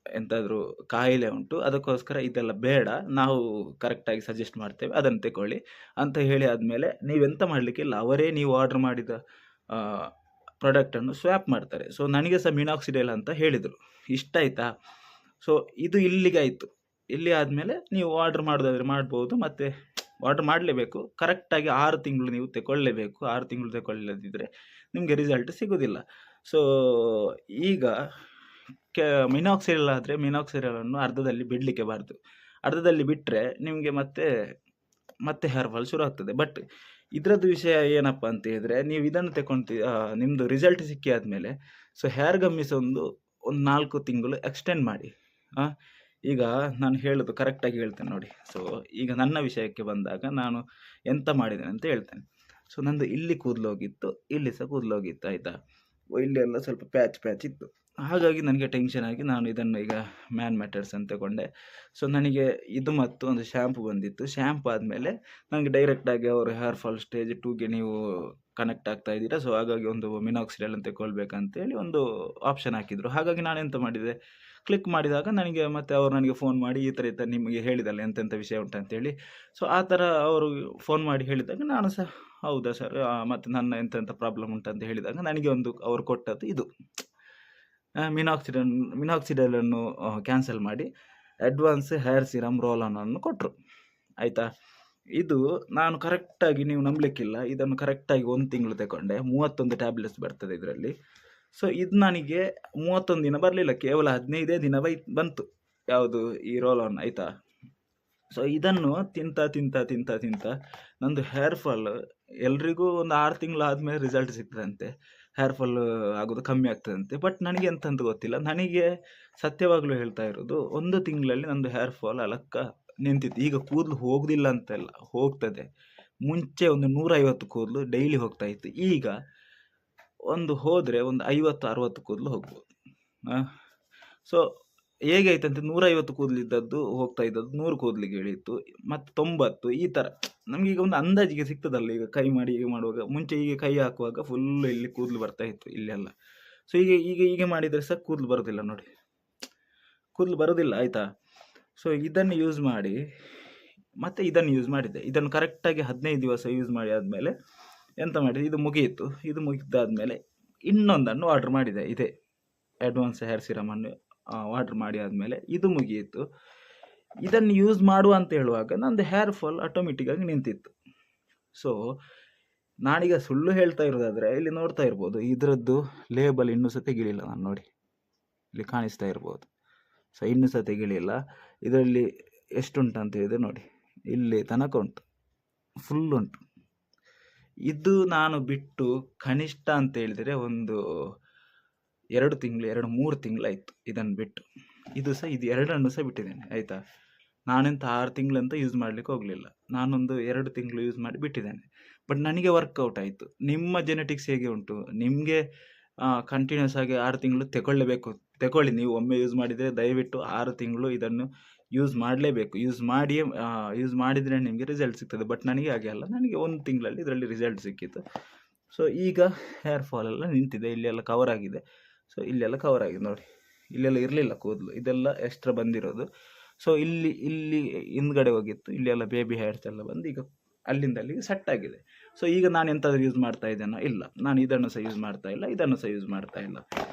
ಎಂತಾದರೂ ಕಾಯಿಲೆ ಉಂಟು, ಅದಕ್ಕೋಸ್ಕರ ಇದೆಲ್ಲ ಬೇಡ, ನಾವು ಕರೆಕ್ಟಾಗಿ ಸಜೆಸ್ಟ್ ಮಾಡ್ತೇವೆ, ಅದನ್ನು ತಗೊಳ್ಳಿ ಅಂತ ಹೇಳಿ ಆದಮೇಲೆ ನೀವೆಂತ ಮಾಡಲಿಕ್ಕಿಲ್ಲ, ಅವರೇ ನೀವು ಆರ್ಡ್ರ್ ಮಾಡಿದ ಪ್ರಾಡಕ್ಟನ್ನು ಸ್ವ್ಯಾಪ್ ಮಾಡ್ತಾರೆ. ಸೊ ನನಗೆ ಸಹ ಮಿನಾಕ್ಸಿಡಿಲ್ ಅಂತ ಹೇಳಿದರು, ಇಷ್ಟ ಆಯಿತಾ. ಸೊ ಇದು ಇಲ್ಲಿಗೆ ಆಯಿತು. ಇಲ್ಲಿ ಆದಮೇಲೆ ನೀವು ಆರ್ಡ್ರ್ ಮಾಡೋದಾದರೆ ಮಾಡ್ಬೋದು, ಮತ್ತು ಆರ್ಡ್ರ್ ಮಾಡಲೇಬೇಕು. ಕರೆಕ್ಟಾಗಿ 6 ತಿಂಗಳು ನೀವು ತಗೊಳ್ಳೇಬೇಕು. 6 ತಿಂಗಳು ತಗೊಳ್ಳದಿದ್ದರೆ ನಿಮಗೆ ರಿಸಲ್ಟ್ ಸಿಗೋದಿಲ್ಲ. ಸೊ ಈಗ ಕೆ ಮಿನಾಕ್ಸಿಡಿಲ್ ಆದರೆ ಮಿನಾಕ್ಸಿಡಿಲನ್ನು ಅರ್ಧದಲ್ಲಿ ಬಿಡಲಿಕ್ಕೆ ಬಾರದು. ಅರ್ಧದಲ್ಲಿ ಬಿಟ್ಟರೆ ನಿಮಗೆ ಮತ್ತೆ ಹೇರ್ ಫಾಲ್ ಶುರು ಆಗ್ತದೆ. ಬಟ್ ಇದರದ್ದು ವಿಷಯ ಏನಪ್ಪ ಅಂತ ಹೇಳಿದರೆ, ನೀವು ಇದನ್ನು ನಿಮ್ಮದು ರಿಸಲ್ಟ್ ಸಿಕ್ಕಿ ಆದಮೇಲೆ ಸೊ ಹೇರ್ ಗಮ್ಮಿಸ್ ಒಂದು 4 ತಿಂಗಳು ಎಕ್ಸ್ಟೆಂಡ್ ಮಾಡಿ. ಈಗ ನಾನು ಹೇಳೋದು ಕರೆಕ್ಟಾಗಿ ಹೇಳ್ತೇನೆ ನೋಡಿ. ಸೊ ಈಗ ನನ್ನ ವಿಷಯಕ್ಕೆ ಬಂದಾಗ ನಾನು ಎಂತ ಮಾಡಿದ್ದೇನೆ ಅಂತ ಹೇಳ್ತೇನೆ. ಸೊ ನಂದು ಇಲ್ಲಿ ಕೂದಲು ಹೋಗಿತ್ತು, ಇಲ್ಲಿ ಸಹ ಕೂದಲು ಹೋಗಿತ್ತು, ಆಯಿತಾ. ಇಲ್ಲಿ ಎಲ್ಲ ಸ್ವಲ್ಪ ಪ್ಯಾಚ್ ಇತ್ತು. ಹಾಗಾಗಿ ನನಗೆ ಟೆನ್ಷನ್ ಆಗಿ ನಾನು ಇದನ್ನು ಈಗ ಮ್ಯಾನ್ ಮ್ಯಾಟರ್ಸ್ ಅಂತ ತಗೊಂಡೆ. ಸೊ ನನಗೆ ಇದು ಮತ್ತು ಒಂದು ಶ್ಯಾಂಪು ಬಂದಿತ್ತು. ಶ್ಯಾಂಪು ಆದಮೇಲೆ ನನಗೆ ಡೈರೆಕ್ಟಾಗಿ ಅವರು ಹೇರ್ ಫಾಲ್ ಸ್ಟೇಜ್ 2ಗೆ ನೀವು ಕನೆಕ್ಟ್ ಆಗ್ತಾ ಇದ್ದೀರಾ, ಸೊ ಹಾಗಾಗಿ ಒಂದು ಮಿನಾಕ್ಸಿಡಿಲ್ ಅಂತ ತಗೊಳ್ಬೇಕಂತೇಳಿ ಒಂದು ಆಪ್ಷನ್ ಹಾಕಿದರು. ಹಾಗಾಗಿ ನಾನು ಎಂತ ಮಾಡಿದೆ, ಕ್ಲಿಕ್ ಮಾಡಿದಾಗ ನನಗೆ ಮತ್ತೆ ಅವರು ನನಗೆ ಫೋನ್ ಮಾಡಿ ಈ ಥರ ನಿಮಗೆ ಹೇಳಿದಲ್ಲ ಎಂತೆಂಥ ವಿಷಯ ಉಂಟಂತೇಳಿ. ಸೊ ಆ ಥರ ಅವರು ಫೋನ್ ಮಾಡಿ ಹೇಳಿದಾಗ ನಾನು ಸಹ ಹೌದಾ ಸರ್, ಮತ್ತು ನನ್ನ ಎಂತೆಂಥ ಪ್ರಾಬ್ಲಮ್ ಉಂಟಂತ ಹೇಳಿದಾಗ ನನಗೆ ಅವರು ಕೊಟ್ಟದ್ದು ಇದು ಮಿನಾಕ್ಸಿಡಲನ್ನು ಕ್ಯಾನ್ಸಲ್ ಮಾಡಿ ಅಡ್ವಾನ್ಸ್ ಹೇರ್ ಸಿರಮ್ ರೋಲ್ ಆನನ್ನು ಕೊಟ್ಟರು, ಆಯಿತಾ. ಇದು ನಾನು ಕರೆಕ್ಟಾಗಿ, ನೀವು ನಂಬಲಿಕ್ಕಿಲ್ಲ, ಇದನ್ನು ಕರೆಕ್ಟಾಗಿ 1 ತಿಂಗಳು ತಗೊಂಡೆ. 31 ಟ್ಯಾಬ್ಲೆಟ್ಸ್ ಬರ್ತದೆ ಇದರಲ್ಲಿ. ಸೊ ಇದು ನನಗೆ 31 ದಿನ ಬರಲಿಲ್ಲ, ಕೇವಲ 15 ದಿನ ಬಂತು ಯಾವುದು ಈ ರೋಲ್ ಆನ್, ಆಯಿತಾ. ಸೊ ಇದನ್ನು ತಿಂತ ನಂದು ಹೇರ್ ಫಾಲ್ ಎಲ್ರಿಗೂ ಒಂದು 6 ತಿಂಗಳು ಆದಮೇಲೆ ರಿಸಲ್ಟ್ ಸಿಗ್ತದಂತೆ, ಹೇರ್ ಫಾಲ್ ಆಗೋದು ಕಮ್ಮಿ ಆಗ್ತದಂತೆ. ಬಟ್ ನನಗೆ ಎಂತಂತ ಗೊತ್ತಿಲ್ಲ. ನನಗೆ ಸತ್ಯವಾಗಲೂ ಹೇಳ್ತಾ ಇರೋದು, 1 ತಿಂಗಳಲ್ಲಿ ನಂದು ಹೇರ್ ಫಾಲ್ ಅಲಕ್ಕ ನಿಂತಿತ್ತು. ಈಗ ಕೂದಲು ಹೋಗೋದಿಲ್ಲ ಅಂತೆಲ್ಲ, ಹೋಗ್ತದೆ. ಮುಂಚೆ ಒಂದು 150 ಕೂದಲು ಡೈಲಿ ಹೋಗ್ತಾ ಇತ್ತು, ಈಗ ಹೋದರೆ ಒಂದು 50-60 ಕೂದಲು ಹೋಗ್ಬೋದು. ಸೊ ಹೇಗೆ ಆಯ್ತಂತೆ, 150 ಕೂದಲಿದ್ದದ್ದು ಹೋಗ್ತಾ ಇದ್ದದ್ದು 100 ಕೂದಲಿಗೆ ಇಳಿಯಿತು, ಮತ್ತು 90 ಈ ಥರ. ನಮಗೀಗ ಒಂದು ಅಂದಾಜಿಗೆ ಸಿಗ್ತದಲ್ಲ, ಈಗ ಕೈ ಮಾಡಿ ಹೀಗೆ ಮಾಡುವಾಗ. ಮುಂಚೆ ಹೀಗೆ ಕೈ ಹಾಕುವಾಗ ಫುಲ್ಲು ಇಲ್ಲಿ ಕೂದಲು ಬರ್ತಾ ಇತ್ತು ಇಲ್ಲೆಲ್ಲ. ಸೊ ಹೀಗೆ ಮಾಡಿದರೆ ಸಹ ಕೂದಲು ಬರೋದಿಲ್ಲ ನೋಡಿ, ಕೂದಲು ಬರೋದಿಲ್ಲ, ಆಯಿತಾ. ಸೊ ಇದನ್ನು ಯೂಸ್ ಮಾಡಿ, ಮತ್ತು ಇದನ್ನು ಯೂಸ್ ಮಾಡಿದ್ದೆ. ಇದನ್ನು ಕರೆಕ್ಟಾಗಿ 15 ದಿವಸ ಯೂಸ್ ಮಾಡಿ ಆದಮೇಲೆ ಎಂತ ಮಾಡಿದೆ, ಇದು ಮುಗಿಯಿತು. ಇದು ಮುಗಿದಾದ್ಮೇಲೆ ಇನ್ನೊಂದನ್ನು ಆರ್ಡ್ರ್ ಮಾಡಿದೆ, ಇದೇ ಅಡ್ವಾನ್ಸ್ ಹೇರ್ ಸಿರಮನ್ನು ಆರ್ಡ್ರ್ ಮಾಡಿ ಆದಮೇಲೆ ಇದು ಮುಗಿಯಿತು. ಇದನ್ನು ಯೂಸ್ ಮಾಡುವ ಅಂತ ಹೇಳುವಾಗ ನಂದು ಹೇರ್ ಫಾಲ್ ಆಟೋಮೆಟಿಕ್ಕಾಗಿ ನಿಂತಿತ್ತು. ಸೊ ನಾನೀಗ ಸುಳ್ಳು ಹೇಳ್ತಾ ಇರೋದಾದರೆ ಇಲ್ಲಿ ನೋಡ್ತಾ ಇರ್ಬೋದು, ಇದರದ್ದು ಲೇಬಲ್ ಇನ್ನೂ ಸಹ ತೆಗಿಲಿಲ್ಲ ನಾನು, ನೋಡಿ ಇಲ್ಲಿ ಕಾಣಿಸ್ತಾ ಇರ್ಬೋದು. ಸೊ ಇನ್ನೂ ಸಹ ತೆಗಿಲಿಲ್ಲ. ಇದರಲ್ಲಿ ಎಷ್ಟುಂಟು ಅಂತ ಹೇಳಿದರೆ ನೋಡಿ, ಇಲ್ಲಿ ತನಕ ಉಂಟು, ಫುಲ್ ಉಂಟು. ಇದು ನಾನು ಬಿಟ್ಟು ಕನಿಷ್ಠ ಅಂತ ಹೇಳಿದರೆ ಒಂದು 2-3 ತಿಂಗಳಾಯಿತು ಇದನ್ನು ಬಿಟ್ಟು. ಇದು 2 ಸಹ ಬಿಟ್ಟಿದ್ದೇನೆ, ಆಯಿತಾ. ನಾನೆಂತ 6 ತಿಂಗಳಂತ ಯೂಸ್ ಮಾಡಲಿಕ್ಕೆ ಹೋಗಲಿಲ್ಲ, ನಾನೊಂದು 2 ತಿಂಗಳು ಯೂಸ್ ಮಾಡಿ ಬಿಟ್ಟಿದ್ದೇನೆ. ಬಟ್ ನನಗೆ ವರ್ಕೌಟ್ ಆಯಿತು. ನಿಮ್ಮ ಜೆನೆಟಿಕ್ಸ್ ಹೇಗೆ ಉಂಟು, ನಿಮಗೆ ಕಂಟಿನ್ಯೂಸ್ ಆಗಿ 6 ತಿಂಗಳು ತಗೊಳ್ಳಿ. ನೀವು ಒಮ್ಮೆ ಯೂಸ್ ಮಾಡಿದರೆ ದಯವಿಟ್ಟು 6 ತಿಂಗಳು ಇದನ್ನು ಯೂಸ್ ಮಾಡಲೇಬೇಕು. ಯೂಸ್ ಮಾಡಿದರೆ ನಿಮಗೆ ರಿಸಲ್ಟ್ ಸಿಗ್ತದೆ. ಬಟ್ ನನಗೆ ಹಾಗೆ ಅಲ್ಲ, ನನಗೆ 1 ತಿಂಗಳಲ್ಲಿ ಇದರಲ್ಲಿ ರಿಸಲ್ಟ್ ಸಿಕ್ಕಿತ್ತು. ಸೊ ಈಗ ಹೇರ್ ಫಾಲ್ ಎಲ್ಲ ನಿಂತಿದೆ, ಇಲ್ಲೆಲ್ಲ ಕವರ್ ಆಗಿದೆ. ಸೊ ಇಲ್ಲೆಲ್ಲ ಕವರ್ ಆಗಿದೆ ನೋಡಿ, ಇಲ್ಲೆಲ್ಲ ಇರಲಿಲ್ಲ ಕೂದಲು, ಇದೆಲ್ಲ ಎಕ್ಸ್ಟ್ರಾ ಬಂದಿರೋದು. ಸೊ ಇಲ್ಲಿ ಹಿಂದ್ಗಡೆ ಹೋಗಿತ್ತು, ಇಲ್ಲೆಲ್ಲ ಬೇಬಿ ಹೇರ್ಸ್ ಎಲ್ಲ ಬಂದು ಈಗ ಅಲ್ಲಿಂದ ಅಲ್ಲಿಗೆ ಸೆಟ್ ಆಗಿದೆ. ಸೊ ಈಗ ನಾನು ಎಂತಾದರೂ ಯೂಸ್ ಮಾಡ್ತಾ ಇದ್ದೇನೋ, ಇಲ್ಲ, ನಾನು ಇದನ್ನು ಸಹ ಯೂಸ್ ಮಾಡ್ತಾ ಇಲ್ಲ, ಇದನ್ನು ಸಹ ಯೂಸ್ ಮಾಡ್ತಾ ಇಲ್ಲ.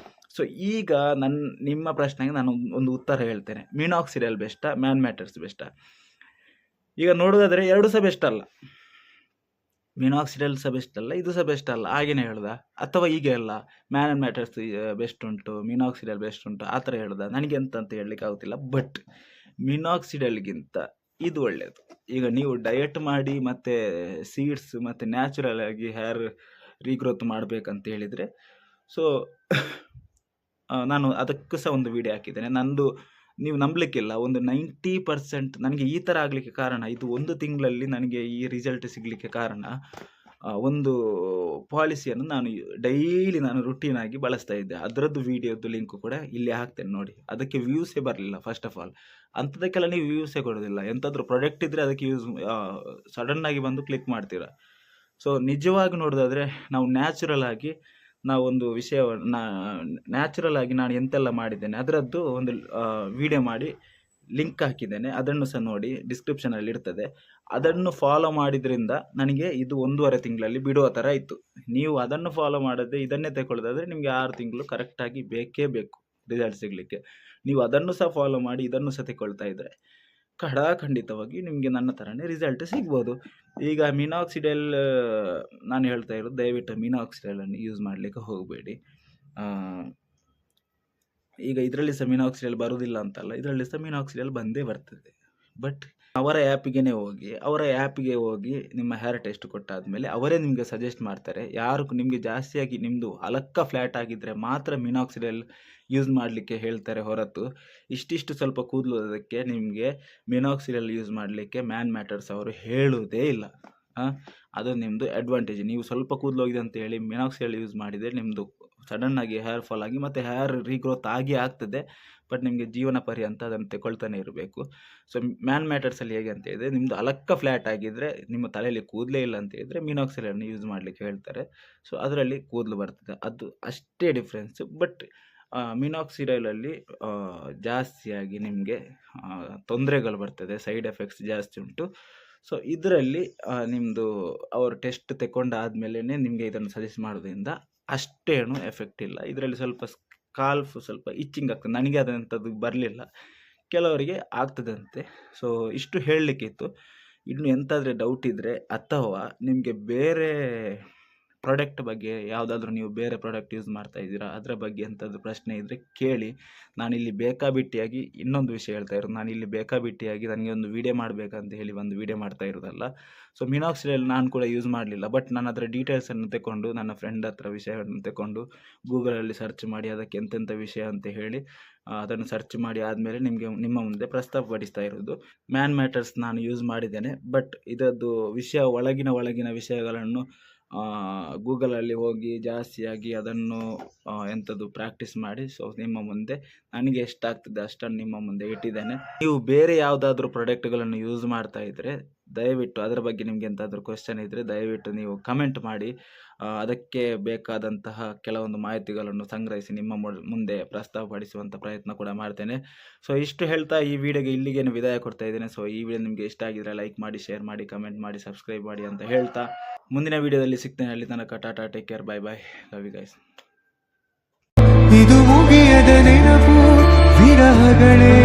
ಸೊ ಈಗ ನಿಮ್ಮ ಪ್ರಶ್ನೆಗೆ ನಾನು ಒಂದು ಉತ್ತರ ಹೇಳ್ತೇನೆ. ಮಿನಾಕ್ಸಿಡಿಲ್ ಬೆಸ್ಟಾ, ಮ್ಯಾನ್ ಮ್ಯಾಟರ್ಸ್ ಬೆಸ್ಟಾ? ಈಗ ನೋಡೋದಾದರೆ 2 ಸಹ ಬೆಸ್ಟ್ ಅಲ್ಲ. ಮಿನಾಕ್ಸಿಡಿಲ್ ಸಹ ಬೆಸ್ಟ್ ಅಲ್ಲ, ಇದು ಸಹ ಬೆಸ್ಟ್ ಅಲ್ಲ, ಹಾಗೇನೆ ಹೇಳ್ದ? ಅಥವಾ ಹೀಗೆ ಅಲ್ಲ, ಮ್ಯಾನ್ ಮ್ಯಾಟರ್ಸ್ ಬೆಸ್ಟ್ ಉಂಟು, ಮಿನಾಕ್ಸಿಡಿಲ್ ಬೆಸ್ಟ್ ಉಂಟು, ಆ ಥರ ಹೇಳ್ದ? ನನಗೆ ಎಂತ ಹೇಳಲಿಕ್ಕೆ ಆಗುತ್ತಿಲ್ಲ. ಬಟ್ ಮಿನಾಕ್ಸಿಡಿಲ್ಗಿಂತ ಇದು ಒಳ್ಳೆಯದು. ಈಗ ನೀವು ಡಯಟ್ ಮಾಡಿ ಮತ್ತು ಸೀಡ್ಸ್ ಮತ್ತು ನ್ಯಾಚುರಲ್ ಆಗಿ ಹೇರ್ ರೀಗ್ರೋತ್ ಮಾಡಬೇಕಂತ ಹೇಳಿದರೆ, ಸೊ ನಾನು ಅದಕ್ಕೂ ಸಹ ಒಂದು ವಿಡಿಯೋ ಹಾಕಿದ್ದೇನೆ. ನಂದು ನೀವು ನಂಬಲಿಕ್ಕಿಲ್ಲ, ಒಂದು 90% ನನಗೆ ಈ ಥರ ಆಗಲಿಕ್ಕೆ ಕಾರಣ, ಇದು 1 ತಿಂಗಳಲ್ಲಿ ನನಗೆ ಈ ರಿಸಲ್ಟ್ ಸಿಗಲಿಕ್ಕೆ ಕಾರಣ, ಒಂದು ಪಾಲಿಸಿಯನ್ನು ನಾನು ಡೈಲಿ ರುಟೀನಾಗಿ ಬಳಸ್ತಾ ಇದ್ದೆ. ಅದರದ್ದು ವಿಡಿಯೋದು ಲಿಂಕು ಕೂಡ ಇಲ್ಲಿ ಹಾಕ್ತೇನೆ ನೋಡಿ. ಅದಕ್ಕೆ ವ್ಯೂಸೇ ಬರಲಿಲ್ಲ. ಫಸ್ಟ್ ಆಫ್ ಆಲ್ ಅಂಥದಕ್ಕೆಲ್ಲ ನೀವು ವ್ಯೂಸೇ ಕೊಡೋದಿಲ್ಲ. ಎಂಥಾದರೂ ಪ್ರಾಡಕ್ಟ್ ಇದ್ದರೆ ಅದಕ್ಕೆ ಸಡನ್ನಾಗಿ ಬಂದು ಕ್ಲಿಕ್ ಮಾಡ್ತೀರಾ. ಸೊ ನಿಜವಾಗಿ ನೋಡೋದಾದರೆ ನಾವು ನ್ಯಾಚುರಲ್ ಆಗಿ ನಾವೊಂದು ವಿಷಯವನ್ನು ನ್ಯಾಚುರಲ್ ಆಗಿ ನಾನು ಎಂತೆಲ್ಲ ಮಾಡಿದ್ದೇನೆ ಅದರದ್ದು ಒಂದು ವಿಡಿಯೋ ಮಾಡಿ ಲಿಂಕ್ ಹಾಕಿದ್ದೇನೆ. ಅದನ್ನು ಸಹ ನೋಡಿ, ಡಿಸ್ಕ್ರಿಪ್ಷನಲ್ಲಿ ಇರ್ತದೆ. ಅದನ್ನು ಫಾಲೋ ಮಾಡಿದ್ರಿಂದ ನನಗೆ ಇದು 1.5 ತಿಂಗಳಲ್ಲಿ ಬಿಡುವ ಥರ ಇತ್ತು. ನೀವು ಅದನ್ನು ಫಾಲೋ ಮಾಡದೆ ಇದನ್ನೇ ತಗೊಳ್ಳೋದಾದರೆ ನಿಮಗೆ 6 ತಿಂಗಳು ಕರೆಕ್ಟಾಗಿ ಬೇಕೇ ಬೇಕು ರಿಸಲ್ಟ್ ಸಿಗಲಿಕ್ಕೆ. ನೀವು ಅದನ್ನು ಸಹ ಫಾಲೋ ಮಾಡಿ ಇದನ್ನು ಸಹ ತಗೊಳ್ತಾ ಇದ್ದರೆ ಖಂಡಿತವಾಗಿ ನಿಮಗೆ ನನ್ನ ಥರನೇ ರಿಸಲ್ಟ್ ಸಿಗ್ಬೋದು. ಈಗ ಮಿನಾಕ್ಸಿಡಿಲ್ ನಾನು ಹೇಳ್ತಾ ಇರೋದು ದಯವಿಟ್ಟು ಮಿನಾಕ್ಸಿಡಿಲನ್ನು ಯೂಸ್ ಮಾಡಲಿಕ್ಕೆ ಹೋಗಬೇಡಿ. ಈಗ ಇದರಲ್ಲಿ ಸಹ ಮಿನಾಕ್ಸಿಡಿಲ್ ಬರುವುದಿಲ್ಲ ಅಂತಲ್ಲ, ಇದರಲ್ಲಿ ಸಹ ಮಿನಾಕ್ಸಿಡಿಲ್ ಬಂದೇ ಬರ್ತದೆ. ಬಟ್ ಅವರ ಆ್ಯಪಿಗೆ ಹೋಗಿ ನಿಮ್ಮ ಹೇರ್ ಟೆಸ್ಟ್ ಕೊಟ್ಟಾದಮೇಲೆ ಅವರೇ ನಿಮಗೆ ಸಜೆಸ್ಟ್ ಮಾಡ್ತಾರೆ. ಯಾರು ನಿಮಗೆ ಜಾಸ್ತಿಯಾಗಿ ನಿಮ್ಮದು ಅಲಕ್ಕ ಫ್ಲ್ಯಾಟ್ ಆಗಿದ್ದರೆ ಮಾತ್ರ ಮಿನಾಕ್ಸಿಡಿಲ್ ಯೂಸ್ ಮಾಡಲಿಕ್ಕೆ ಹೇಳ್ತಾರೆ ಹೊರತು ಇಷ್ಟಿಷ್ಟು ಸ್ವಲ್ಪ ಕೂದಲು ಅದಕ್ಕೆ ನಿಮಗೆ ಮಿನಾಕ್ಸಿಡಿಲ್ ಯೂಸ್ ಮಾಡಲಿಕ್ಕೆ ಮ್ಯಾನ್ ಮ್ಯಾಟರ್ಸ್ ಅವರು ಹೇಳುವುದೇ ಇಲ್ಲ. ಅದು ನಿಮ್ಮದು ಅಡ್ವಾಂಟೇಜ್. ನೀವು ಸ್ವಲ್ಪ ಕೂದಲು ಹೋಗಿದೆ ಅಂತ ಹೇಳಿ ಮಿನಾಕ್ಸಿಡಿಲ್ ಯೂಸ್ ಮಾಡಿದರೆ ನಿಮ್ಮದು ಸಡನ್ನಾಗಿ ಹೇರ್ ಫಾಲ್ ಆಗಿ ಮತ್ತು ಹೇರ್ ರೀಗ್ರೋತ್ ಆಗಿ ಆಗ್ತದೆ. ಬಟ್ ನಿಮಗೆ ಜೀವನ ಪರ್ಯಂತ ಅದನ್ನು ತಗೊಳ್ತಾನೆ ಇರಬೇಕು. ಸೊ ಮ್ಯಾನ್ ಮ್ಯಾಟರ್ಸಲ್ಲಿ ಹೇಗೆ ಅಂತ ಹೇಳಿದರೆ ನಿಮ್ಮದು ಅಲಕ್ಕ ಫ್ಲ್ಯಾಟ್ ಆಗಿದ್ದರೆ, ನಿಮ್ಮ ತಲೆಯಲ್ಲಿ ಕೂದಲೇ ಇಲ್ಲ ಅಂತ ಹೇಳಿದರೆ ಮಿನಾಕ್ಸಿಡಿಲನ್ನು ಯೂಸ್ ಮಾಡಲಿಕ್ಕೆ ಹೇಳ್ತಾರೆ. ಸೊ ಅದರಲ್ಲಿ ಕೂದಲು ಬರ್ತದೆ, ಅದು ಅಷ್ಟೇ ಡಿಫ್ರೆನ್ಸ್. ಬಟ್ ಮಿನಾಕ್ಸಿಡಿಲಲ್ಲಿ ಜಾಸ್ತಿಯಾಗಿ ನಿಮಗೆ ತೊಂದರೆಗಳು ಬರ್ತದೆ, ಸೈಡ್ ಎಫೆಕ್ಟ್ಸ್ ಜಾಸ್ತಿ ಉಂಟು. ಸೊ ಇದರಲ್ಲಿ ನಿಮ್ಮದು ಅವರು ಟೆಸ್ಟ್ ತಗೊಂಡಾದ್ಮೇಲೆ ನಿಮಗೆ ಇದನ್ನು ಸಜೆಸ್ಟ್ ಮಾಡೋದ್ರಿಂದ ಅಷ್ಟೇನು ಎಫೆಕ್ಟ್ ಇಲ್ಲ. ಇದರಲ್ಲಿ ಸ್ವಲ್ಪ ಸ್ಕಾಲ್ಫ್ ಸ್ವಲ್ಪ ಇಚ್ಚಿಂಗ್ ಆಗ್ತದೆ. ನನಗೆ ಅದಂಥದ್ದು ಬರಲಿಲ್ಲ, ಕೆಲವರಿಗೆ ಆಗ್ತದಂತೆ. ಸೊ ಇಷ್ಟು ಹೇಳಲಿಕ್ಕಿತ್ತು. ಇನ್ನು ಎಂತಾದರೆ ಡೌಟ್ ಇದ್ದರೆ ಅಥವಾ ನಿಮಗೆ ಬೇರೆ ಪ್ರಾಡಕ್ಟ್ ಬಗ್ಗೆ ಯಾವುದಾದ್ರೂ ನೀವು ಬೇರೆ ಪ್ರಾಡಕ್ಟ್ ಯೂಸ್ ಮಾಡ್ತಾ ಇದ್ದೀರಾ ಅದರ ಬಗ್ಗೆ ಎಂಥದ್ದು ಪ್ರಶ್ನೆ ಇದ್ದರೆ ಕೇಳಿ. ನಾನಿಲ್ಲಿ ಬೇಕಾಬಿಟ್ಟಿಯಾಗಿ ಇನ್ನೊಂದು ವಿಷಯ ಹೇಳ್ತಾ ಇರೋದು, ನಾನಿಲ್ಲಿ ಬೇಕಾಬಿಟ್ಟಿಯಾಗಿ ನನಗೆ ಒಂದು ವಿಡಿಯೋ ಮಾಡಬೇಕಂತ ಹೇಳಿ ಒಂದು ವಿಡಿಯೋ ಮಾಡ್ತಾ ಇರೋದಲ್ಲ. ಸೊ ಮಿನಾಕ್ಸಿಡಿಲ್ ನಾನು ಕೂಡ ಯೂಸ್ ಮಾಡಲಿಲ್ಲ, ಬಟ್ ನಾನು ಅದರ ಡೀಟೇಲ್ಸನ್ನು ತಗೊಂಡು ನನ್ನ ಫ್ರೆಂಡ್ ಹತ್ರ ವಿಷಯವನ್ನು ತಗೊಂಡು ಗೂಗಲಲ್ಲಿ ಸರ್ಚ್ ಮಾಡಿ ಅದಕ್ಕೆ ಎಂತೆಂಥ ವಿಷಯ ಅಂತ ಹೇಳಿ ಅದನ್ನು ಸರ್ಚ್ ಮಾಡಿ ಆದಮೇಲೆ ನಿಮ್ಮ ಮುಂದೆ ಪ್ರಸ್ತಾಪಪಡಿಸ್ತಾ ಇರೋದು. ಮ್ಯಾನ್ ಮ್ಯಾಟರ್ಸ್ ನಾನು ಯೂಸ್ ಮಾಡಿದ್ದೇನೆ, ಬಟ್ ಇದರದ್ದು ಒಳಗಿನ ವಿಷಯಗಳನ್ನು ಗೂಗಲಲ್ಲಿ ಹೋಗಿ ಜಾಸ್ತಿಯಾಗಿ ಅದನ್ನು ಎಂಥದ್ದು ಪ್ರಾಕ್ಟೀಸ್ ಮಾಡಿ ಸೊ ನಿಮ್ಮ ಮುಂದೆ ನನಗೆ ಎಷ್ಟಾಗ್ತದೆ ಅಷ್ಟನ್ನು ನಿಮ್ಮ ಮುಂದೆ ಇಟ್ಟಿದ್ದೇನೆ. ನೀವು ಬೇರೆ ಯಾವುದಾದ್ರೂ ಪ್ರಾಡಕ್ಟ್ಗಳನ್ನು ಯೂಸ್ ಮಾಡ್ತಾ ಇದ್ದರೆ ದಯವಿಟ್ಟು ಅದರ ಬಗ್ಗೆ ನಿಮಗೆ ಎಂತಾದರೂ ಕ್ವೆಶ್ಚನ್ ಇದ್ದರೆ ದಯವಿಟ್ಟು ನೀವು ಕಮೆಂಟ್ ಮಾಡಿ. ಅದಕ್ಕೆ ಬೇಕಾದಂತಹ ಕೆಲವೊಂದು ಮಾಹಿತಿಗಳನ್ನು ಸಂಗ್ರಹಿಸಿ ನಿಮ್ಮ ಮುಂದೆ ಪ್ರಸ್ತಾಪಪಡಿಸುವಂಥ ಪ್ರಯತ್ನ ಕೂಡ ಮಾಡ್ತೇನೆ. ಸೊ ಇಷ್ಟು ಹೇಳ್ತಾ ಈ ವಿಡಿಯೋಗೆ ಇಲ್ಲಿಗೇನು ವಿದಾಯ ಕೊಡ್ತಾ ಇದ್ದೇನೆ. ಸೊ ಈ ವಿಡಿಯೋ ನಿಮಗೆ ಇಷ್ಟ ಆಗಿದ್ರೆ ಲೈಕ್ ಮಾಡಿ, ಶೇರ್ ಮಾಡಿ, ಕಮೆಂಟ್ ಮಾಡಿ, ಸಬ್ಸ್ಕ್ರೈಬ್ ಮಾಡಿ ಅಂತ ಹೇಳ್ತಾ ಮುಂದಿನ ವಿಡಿಯೋದಲ್ಲಿ ಸಿಗ್ತೇನೆ. ಅಲ್ಲಿ ತನಕ tata, take care, bye bye, love you guys. ಇದು ಮುಗಿಯದ ನೆನಪು ವಿರಹಗಳೇ